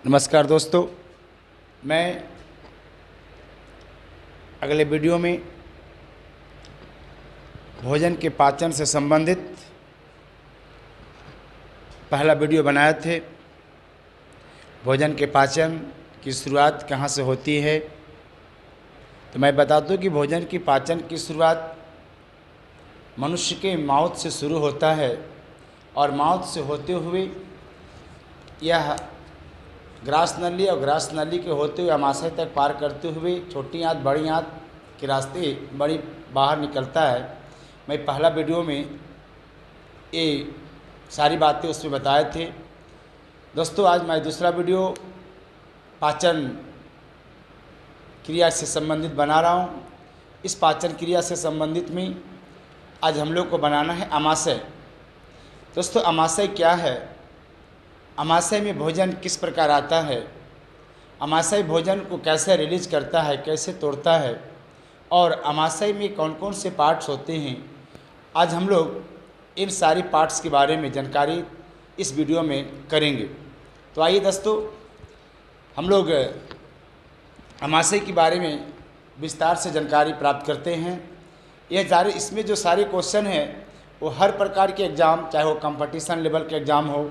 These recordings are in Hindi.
नमस्कार दोस्तों, मैं अगले वीडियो में भोजन के पाचन से संबंधित पहला वीडियो बनाए थे। भोजन के पाचन की शुरुआत कहाँ से होती है, तो मैं बता दूं कि भोजन की पाचन की शुरुआत मनुष्य के माउथ से शुरू होता है और माउथ से होते हुए यह ग्रास नली और ग्रास नली के होते हुए अमाशय तक पार करते हुए छोटी आंत बड़ी आंत के रास्ते बड़ी बाहर निकलता है। मैं पहला वीडियो में ये सारी बातें उसमें बताए थे। दोस्तों, आज मैं दूसरा वीडियो पाचन क्रिया से संबंधित बना रहा हूँ। इस पाचन क्रिया से संबंधित में आज हम लोग को बनाना है अमाशय। दोस्तों, अमाशय क्या है, अमाशय में भोजन किस प्रकार आता है, अमाशय भोजन को कैसे रिलीज करता है, कैसे तोड़ता है और अमाशय में कौन कौन से पार्ट्स होते हैं, आज हम लोग इन सारी पार्ट्स के बारे में जानकारी इस वीडियो में करेंगे। तो आइए दोस्तों, हम लोग अमाशय के बारे में विस्तार से जानकारी प्राप्त करते हैं। यह सारे इसमें जो सारे क्वेश्चन हैं वो हर प्रकार के एग्ज़ाम, चाहे वो कंपटीशन लेवल के एग्ज़ाम हो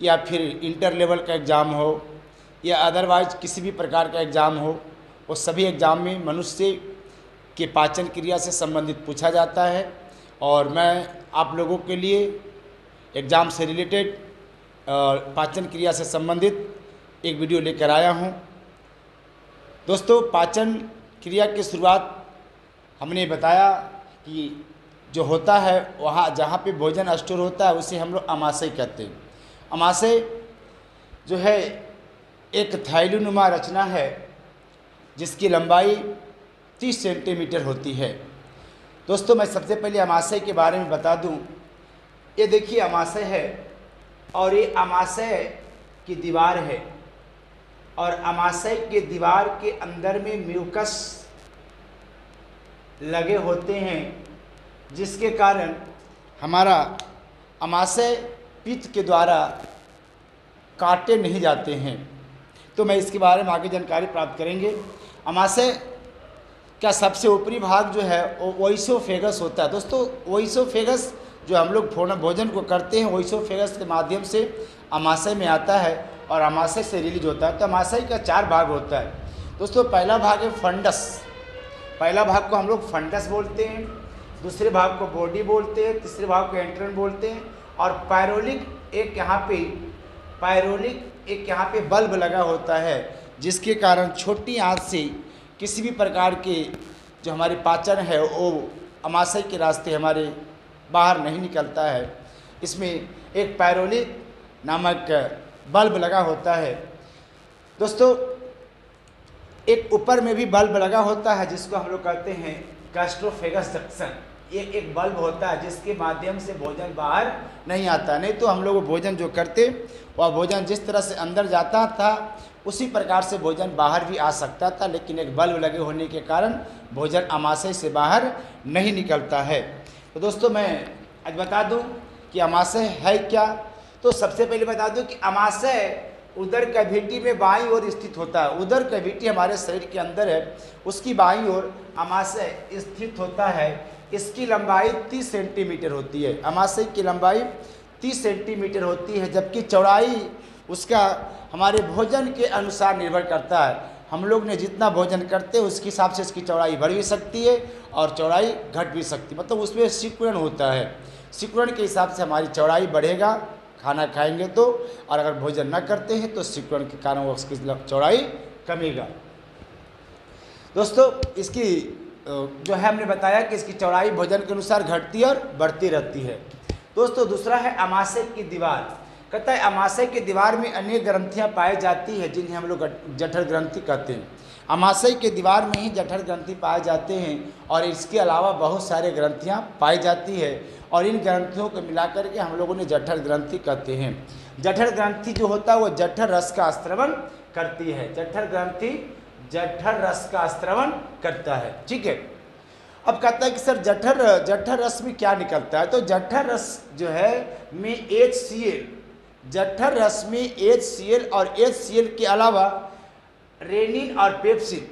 या फिर इंटर लेवल का एग्ज़ाम हो या अदरवाइज किसी भी प्रकार का एग्ज़ाम हो, वो सभी एग्ज़ाम में मनुष्य के पाचन क्रिया से संबंधित पूछा जाता है। और मैं आप लोगों के लिए एग्ज़ाम से रिलेटेड पाचन क्रिया से संबंधित एक वीडियो लेकर आया हूँ। दोस्तों, पाचन क्रिया की शुरुआत हमने बताया कि जो होता है वहाँ जहाँ पे भोजन स्टोर होता है उसे हम लोग अमाशय कहते हैं। अमाशय जो है एक थैलीनुमा रचना है जिसकी लंबाई 30 सेंटीमीटर होती है। दोस्तों, मैं सबसे पहले अमाशय के बारे में बता दूं। ये देखिए अमाशय है और ये अमाशय की दीवार है और अमाशय के दीवार के अंदर में म्यूकस लगे होते हैं जिसके कारण हमारा अमाशय पित्त के द्वारा काटे नहीं जाते हैं। तो मैं इसके बारे में आगे जानकारी प्राप्त करेंगे। अमाशय का सबसे ऊपरी भाग जो है वो ओइसोफेगस होता है। दोस्तों, ओइसोफेगस जो हम लोग भोजन को करते हैं ओइसोफेगस के माध्यम से अमाशय में आता है और अमाशय से रिलीज होता है। तो अमाशय का 4 भाग होता है। दोस्तों, पहला भाग है फंडस। पहला भाग को हम लोग फंडस बोलते हैं, दूसरे भाग को बॉडी बोलते हैं, तीसरे भाग को एंट्रन बोलते हैं और पायरोलिक एक यहाँ पे बल्ब लगा होता है जिसके कारण छोटी आंत से किसी भी प्रकार के जो हमारी पाचन है वो अमाशय के रास्ते हमारे बाहर नहीं निकलता है। इसमें एक पायरोलिक नामक बल्ब लगा होता है। दोस्तों, एक ऊपर में भी बल्ब लगा होता है जिसको हम लोग कहते हैं गैस्ट्रोफेगस जंक्शन। ये एक बल्ब होता है जिसके माध्यम से भोजन बाहर नहीं आता। नहीं तो हम लोग भोजन जो करते वह भोजन जिस तरह से अंदर जाता था उसी प्रकार से भोजन बाहर भी आ सकता था, लेकिन एक बल्ब लगे होने के कारण भोजन अमाशय से बाहर नहीं निकलता है। तो दोस्तों, मैं आज बता दूं कि अमाशय है क्या। तो सबसे पहले बता दूं कि अमाशय उदर कैविटी में बाईं ओर स्थित होता है। उदर कैविटी हमारे शरीर के अंदर है, उसकी बाईं ओर अमाशय स्थित होता है। इसकी लंबाई 30 सेंटीमीटर होती है। अमाशय की लंबाई 30 सेंटीमीटर होती है, जबकि चौड़ाई उसका हमारे भोजन के अनुसार निर्भर करता है। हम लोग ने जितना भोजन करते हैं उसके हिसाब से इसकी चौड़ाई बढ़ भी सकती है और चौड़ाई घट भी सकती है। मतलब उसमें सिकुड़न होता है, सिकुड़न के हिसाब से हमारी चौड़ाई बढ़ेगा खाना खाएंगे तो, और अगर भोजन न करते हैं तो सिकुड़न के कारण वो उसकी चौड़ाई कमेगा। दोस्तों, इसकी जो है हमने बताया कि इसकी चौड़ाई भोजन के अनुसार घटती और बढ़ती रहती है। दोस्तों, दूसरा है अमाशय की दीवार। कहता है अमाशय की दीवार में अनेक ग्रंथियां पाई जाती है जिन्हें हम लोग जठर ग्रंथि कहते हैं। अमाशय के दीवार में ही जठर ग्रंथि पाए जाते हैं और इसके अलावा बहुत सारे ग्रंथियां पाई जाती है और इन ग्रंथियों को मिलाकर के हम लोगों ने जठर ग्रंथि कहते हैं। जठर ग्रंथि जो होता है वो जठर रस का स्त्रवण करती है। जठर ग्रंथि जठर रस का स्त्रवण करता है। ठीक है। अब कहता है कि सर जठर रस में क्या निकलता है, तो जठर रस जो है में HCl जठर रस में HCl और HCl के अलावा रेनिन और पेप्सिन,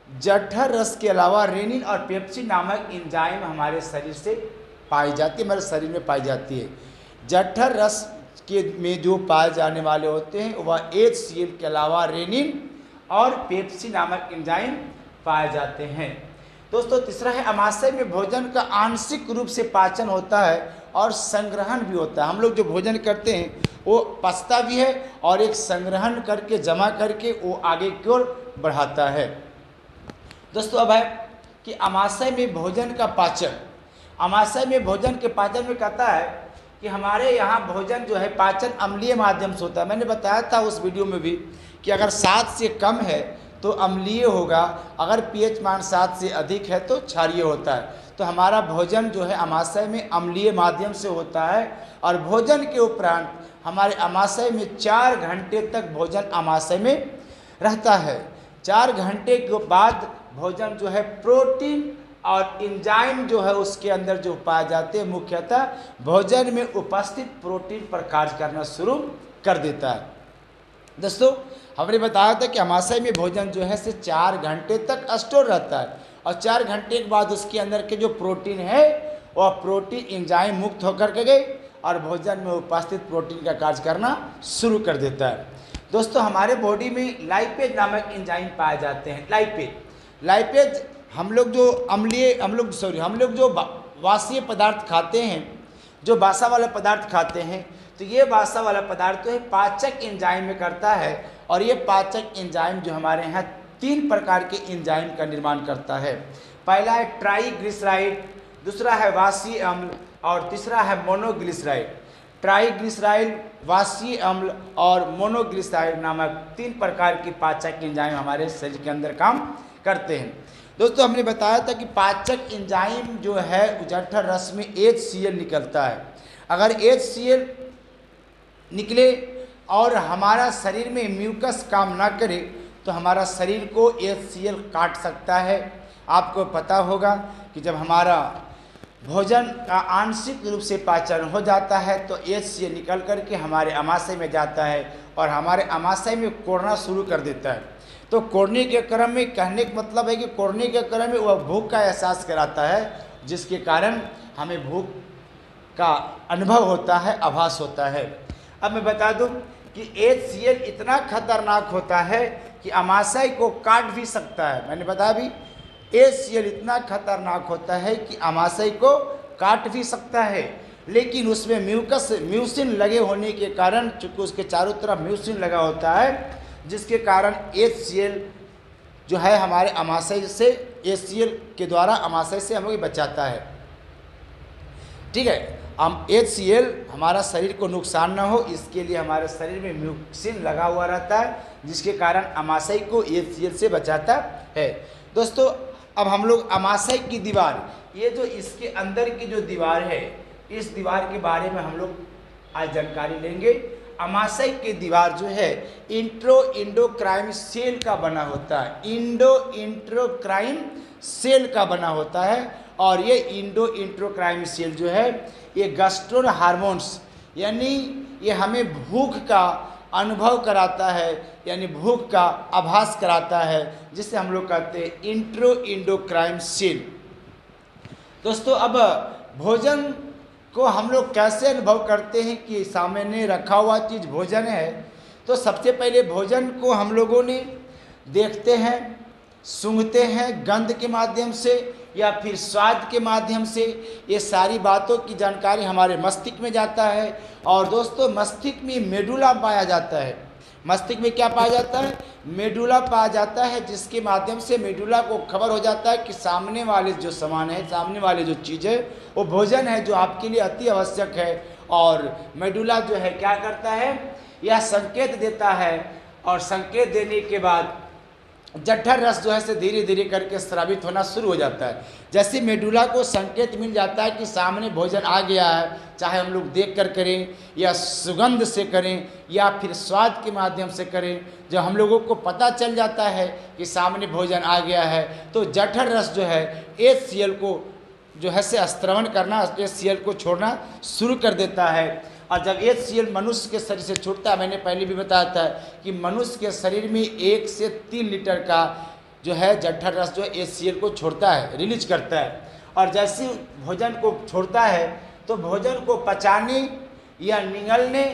जठर रस के अलावा रेनिन और पेप्सिन नामक एंजाइम हमारे शरीर से पाई जाती है, हमारे शरीर में पाई जाती है। जठर रस के में जो पाए जाने वाले होते हैं वह HCl के अलावा रेनिन और पेप्सिन नामक एंजाइम पाए जाते हैं। दोस्तों तीसरा है अमाशय में भोजन का आंशिक रूप से पाचन होता है और संग्रहण भी होता है। हम लोग जो भोजन करते हैं वो पचता भी है और एक संग्रहण करके जमा करके वो आगे की ओर बढ़ाता है। दोस्तों अब है कि अमाशय में भोजन का पाचन, अमाशय में भोजन के पाचन में कहता है कि हमारे यहाँ भोजन जो है पाचन अम्लीय माध्यम से होता है। मैंने बताया था उस वीडियो में भी कि अगर 7 से कम है तो अम्लीय होगा, अगर pH मान 7 से अधिक है तो क्षारीय होता है। तो हमारा भोजन जो है अमाशय में अम्लीय माध्यम से होता है और भोजन के उपरांत हमारे अमाशय में 4 घंटे तक भोजन अमाशय में रहता है। 4 घंटे के बाद भोजन जो है प्रोटीन और एंजाइम जो है उसके अंदर जो पाए जाते हैं मुख्यतः भोजन में उपस्थित प्रोटीन पर कार्य करना शुरू कर देता है। दोस्तों हमने बताया था कि अमाशय में भोजन जो है से 4 घंटे तक स्टोर रहता है और 4 घंटे के बाद उसके अंदर के जो प्रोटीन है वह प्रोटीन एंजाइम मुक्त होकर के गए और भोजन में उपस्थित प्रोटीन का कार्य करना शुरू कर देता है। दोस्तों हमारे बॉडी में लाइपेज नामक एंजाइम पाए जाते हैं। लाइपेज हम लोग जो वासीय पदार्थ खाते हैं, जो बासा वाला पदार्थ खाते हैं, तो ये बासा वाला पदार्थ जो है पाचक एंजाइम में करता है और ये पाचक एंजाइम जो हमारे यहाँ 3 प्रकार के एंजाइम का निर्माण करता है। पहला है ट्राइग्लिसराइड, दूसरा है वासीय अम्ल और तीसरा है मोनोग्लिसराइड। ट्राइग्लिसराइड, वासीय अम्ल और मोनोग्लिसराइड नामक 3 प्रकार की पाचक एंजाइम हमारे शरीर के अंदर काम करते हैं। दोस्तों हमने बताया था कि पाचक एंजाइम जो है जठर रस में HCl निकलता है। अगर HCl निकले और हमारा शरीर में म्यूकस काम ना करे तो हमारा शरीर को HCl काट सकता है। आपको पता होगा कि जब हमारा भोजन का आंशिक रूप से पाचन हो जाता है तो HCl निकल करके हमारे अमाशय में जाता है और हमारे अमाशय में कोड़ना शुरू कर देता है। तो कोड़ने के क्रम में, कहने का मतलब है कि कोड़ने के क्रम में वह भूख का एहसास कराता है, जिसके कारण हमें भूख का अनुभव होता है, आभास होता है। अब मैं बता दूं कि HCl इतना खतरनाक होता है कि अमाशय को काट भी सकता है। मैंने बताया भी HCl इतना खतरनाक होता है कि अमाशय को काट भी सकता है, लेकिन उसमें म्यूसिन लगे होने के कारण, चूँकि उसके चारों तरफ म्यूसिन लगा होता है, जिसके कारण HCl जो है हमारे अमाशय से, HCl के द्वारा अमाशय से हमें बचाता है। ठीक है, हम HCl हमारा शरीर को नुकसान ना हो इसके लिए हमारे शरीर में म्यूसिन लगा हुआ रहता है, जिसके कारण अमाशय को HCl से बचाता है। दोस्तों अब हम लोग अमाशय की दीवार, ये जो इसके अंदर की जो दीवार है, इस दीवार के बारे में हम लोग आज जानकारी लेंगे। अमाशय की दीवार जो है इंडोक्राइन सेल का बना होता है। इंडोक्राइन सेल का बना होता है और ये इंडोक्राइन सेल जो है ये गैस्ट्रो हार्मोन्स, यानी ये हमें भूख का अनुभव कराता है, यानी भूख का आभास कराता है, जिसे हम लोग कहते हैं इंडोक्राइन सेल। दोस्तों अब भोजन को हम लोग कैसे अनुभव करते हैं कि सामने रखा हुआ चीज़ भोजन है। तो सबसे पहले भोजन को हम लोगों ने देखते हैं, सूंघते हैं गंध के माध्यम से या फिर स्वाद के माध्यम से। ये सारी बातों की जानकारी हमारे मस्तिष्क में जाता है और दोस्तों मस्तिष्क में मेडुला पाया जाता है। मस्तिष्क में क्या पाया जाता है? मेडुला पाया जाता है, जिसके माध्यम से मेडुला को खबर हो जाता है कि सामने वाले जो सामान है, सामने वाले जो चीज़ है वो भोजन है जो आपके लिए अति आवश्यक है। और मेडुला जो है क्या करता है, यह संकेत देता है और संकेत देने के बाद जठर रस जो है से धीरे धीरे करके स्रावित होना शुरू हो जाता है। जैसे मेडुला को संकेत मिल जाता है कि सामने भोजन आ गया है, चाहे हम लोग देख कर करें या सुगंध से करें या फिर स्वाद के माध्यम से करें, जब हम लोगों को पता चल जाता है कि सामने भोजन आ गया है तो जठर रस जो है HCl को जो है से स्त्रवण करना, HCl को छोड़ना शुरू कर देता है और जब HCl मनुष्य के शरीर से छूटता है, मैंने पहले भी बताया था कि मनुष्य के शरीर में 1 से 3 लीटर का जो है जठर रस जो HCl को छोड़ता है, रिलीज करता है। और जैसे भोजन को छोड़ता है तो भोजन को पचाने या निगलने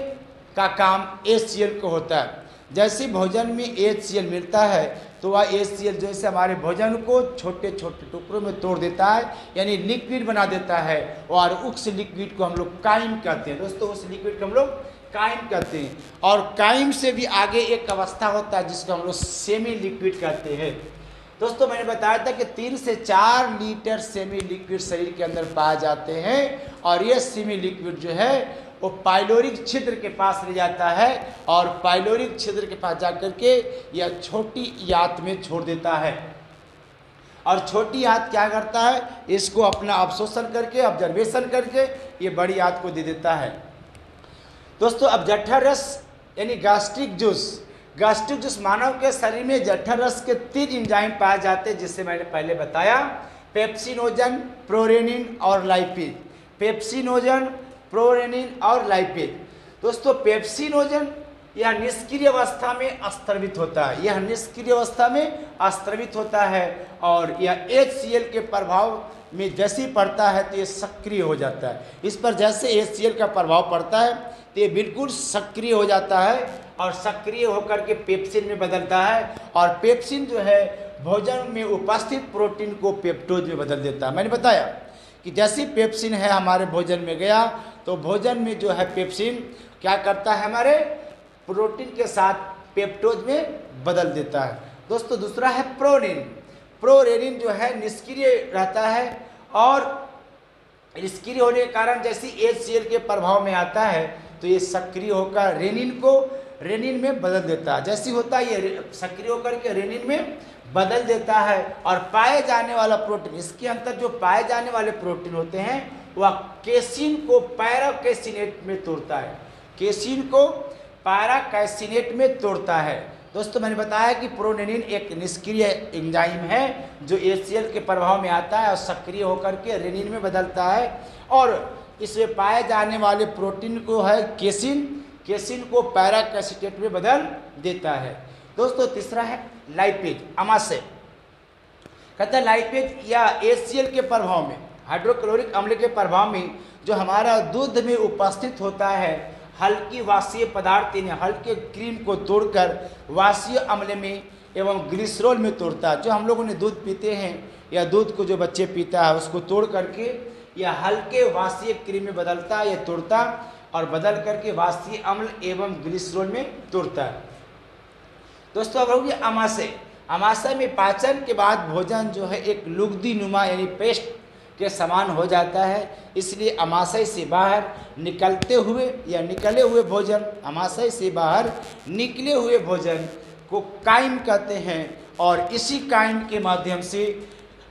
का काम HCl को होता है। जैसे भोजन में HCl मिलता है तो वह HCl जैसे हमारे भोजन को छोटे छोटे टुकड़ों में तोड़ देता है, यानी लिक्विड बना देता है, और उस लिक्विड को हम लोग काइम कहते हैं। दोस्तों, उस लिक्विड को हम लोग काइम कहते हैं। और काइम से भी आगे एक अवस्था होता है जिसको हम लोग सेमी लिक्विड कहते हैं। दोस्तों, मैंने बताया था कि 3 से 4 लीटर सेमी लिक्विड शरीर के अंदर पाए जाते हैं, और ये सेमी लिक्विड जो है वो पाइलोरिक छिद्र के पास ले जाता है, और पाइलोरिक छिद्र के पास जाकर के यह छोटी आंत में छोड़ देता है। और छोटी आंत क्या करता है, इसको अपना अवशोषण करके, ऑब्जर्वेशन करके ये बड़ी आंत को दे देता है। दोस्तों, अब जठर रस यानी गैस्ट्रिक जूस मानव के शरीर में जठर रस के 3 एंजाइम पाए जाते हैं, जिससे मैंने पहले बताया, पेप्सिनोजन, प्रोरेनिन और लाइपेज। पेप्सिनोजन, प्रोरेनिन और लाइपेज। दोस्तों, पेप्सिनोजन यह निष्क्रिय अवस्था में अस्त्रवित होता है, यह निष्क्रिय अवस्था में अस्त्रवित होता है, और यह HCl के प्रभाव में जैसे ही पड़ता है तो ये सक्रिय हो जाता है। इस पर जैसे HCl का प्रभाव पड़ता है तो ये बिल्कुल सक्रिय हो जाता है, और सक्रिय होकर के पेप्सिन में बदलता है, और पेप्सिन जो है भोजन में उपस्थित प्रोटीन को पेप्टोज में बदल देता है। मैंने बताया कि जैसे पेप्सिन है हमारे भोजन में गया तो भोजन में जो है पेप्सिन क्या करता है, हमारे प्रोटीन के साथ पेप्टोज में बदल देता है। दोस्तों, दूसरा है प्रोरेनिन। प्रोरेनिन जो है निष्क्रिय रहता है, और निष्क्रिय होने के कारण जैसे HCl के प्रभाव में आता है तो ये सक्रिय होकर रेनिन में बदल देता है। जैसे होता है ये सक्रिय होकर के रेनिन में बदल देता है, और पाए जाने वाला प्रोटीन, इसके अंदर जो पाए जाने वाले प्रोटीन होते हैं वह केसिन को पैराकैसिनेट में तोड़ता है, केसिन को पैराकैसिनेट में तोड़ता है। दोस्तों, मैंने बताया कि प्रोरेनिन एक निष्क्रिय एंजाइम है जो HCl के प्रभाव में आता है और सक्रिय होकर के रेनिन में बदलता है, और इसमें पाए जाने वाले प्रोटीन को है केसिन को पैराकैसिनेट में बदल देता है। दोस्तों, तीसरा है लाइपेज, अमाशय। कहता है लाइपेज या HCl के प्रभाव में, हाइड्रोक्लोरिक अम्ल के प्रभाव में जो हमारा दूध में उपस्थित होता है, हल्की वाष्यीय पदार्थ यानी हल्के क्रीम को तोड़कर वाष्यीय अम्ल में एवं ग्लिसरॉल में तोड़ता है। जो हम लोगों ने दूध पीते हैं या दूध को जो बच्चे पीता है उसको तोड़ करके या हल्के वाष्यीय क्रीम में बदलता है, यह तोड़ता और बदल करके वाष्यीय अम्ल एवं ग्लिसरॉल में तोड़ता है। दोस्तों, अब होगी अमाशय में पाचन के बाद भोजन जो है एक लुगदी नुमा यानी पेस्ट के समान हो जाता है, इसलिए अमाशय से बाहर निकलते हुए या निकले हुए भोजन, अमाशय से बाहर निकले हुए भोजन को काइम कहते हैं, और इसी काइम के माध्यम से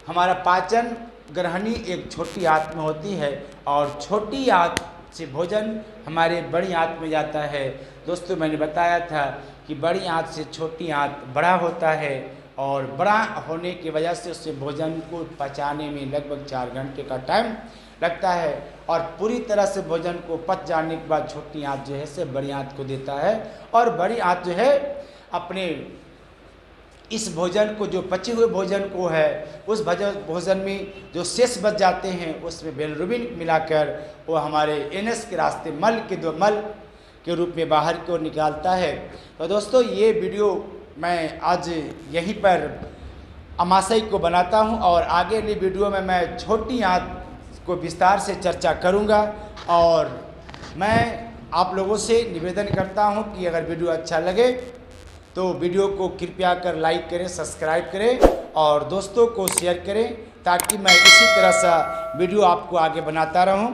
हमारा पाचन ग्रहणी एक छोटी आंत में होती है, और छोटी आंत से भोजन हमारे बड़ी आंत में जाता है। दोस्तों, मैंने बताया था कि बड़ी आंत से छोटी आंत बड़ा होता है, और बड़ा होने की वजह से उससे भोजन को पचाने में लगभग 4 घंटे का टाइम लगता है, और पूरी तरह से भोजन को पच जाने के बाद छोटी आंत जो है से बड़ी आंत को देता है, और बड़ी आंत जो है अपने इस भोजन को, जो पचे हुए भोजन को है, उस भोजन में जो शेष बच जाते हैं उसमें बिलिरुबिन मिलाकर वो हमारे एनएस के रास्ते मल के रूप में बाहर की ओर निकालता है। तो दोस्तों, ये वीडियो मैं आज यहीं पर अमाशय को बनाता हूं, और आगे वाली वीडियो में मैं छोटी आंत को विस्तार से चर्चा करूंगा। और मैं आप लोगों से निवेदन करता हूं कि अगर वीडियो अच्छा लगे तो वीडियो को कृपया कर लाइक करें, सब्सक्राइब करें, और दोस्तों को शेयर करें, ताकि मैं इसी तरह सा वीडियो आपको आगे बनाता रहूं।